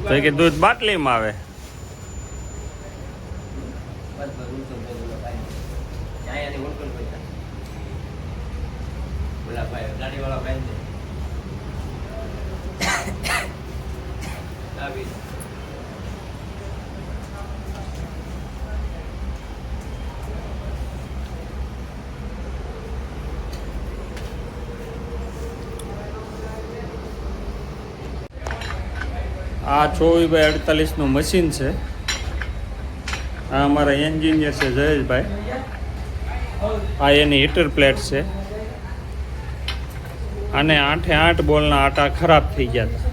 તો કે દૂધ બાટલીમાં આવે. આ 24/48 મશીન છે. આ અમારા એન્જિનિયર છે જયેશભાઈ. આ એની હીટર પ્લેટ છે. અને 8 બોલના આટા ખરાબ થઈ ગયા હતા.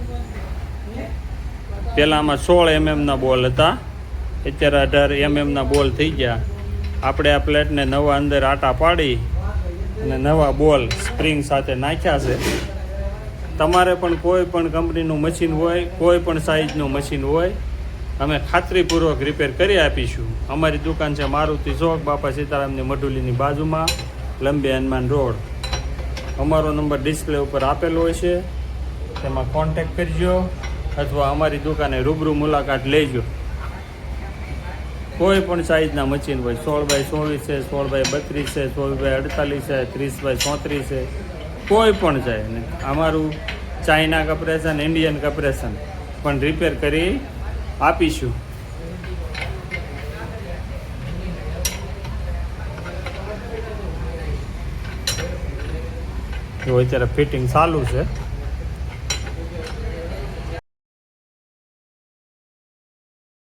પહેલાંમાં 16 mm બોલ હતા, અત્યારે 18 mm બોલ થઈ ગયા. આપણે આ પ્લેટને નવા અંદર આટા પાડી અને નવા બોલ સ્પ્રિંગ સાથે નાખ્યા છે. તમારે પણ કોઈ પણ કંપનીનું મશીન હોય, કોઈ પણ સાઇઝનું મશીન હોય, અમે ખાતરીપૂર્વક રિપેર કરી આપીશું. અમારી દુકાન છે મારુતિ ચોક, બાપા સીતારામની મઢુલીની બાજુમાં, લંબી હનુમાન રોડ. અમારો નંબર ડિસ્પ્લે ઉપર આપેલો હોય છે, તેમાં કોન્ટેક્ટ કરજો અથવા અમારી દુકાને રૂબરૂ મુલાકાત લેજો. કોઈ પણ સાઇઝના મશીન હોય, 16/24 છે, 16/32 છે, 24/48 છે, 30/34 છે, કોઈ પણ છે. અમારું ચાઇના કપરેશન, ઇન્ડિયન કપરેશન પણ રિપેર કરી આપીશું. જો અત્યારે ફિટિંગ ચાલુ છે.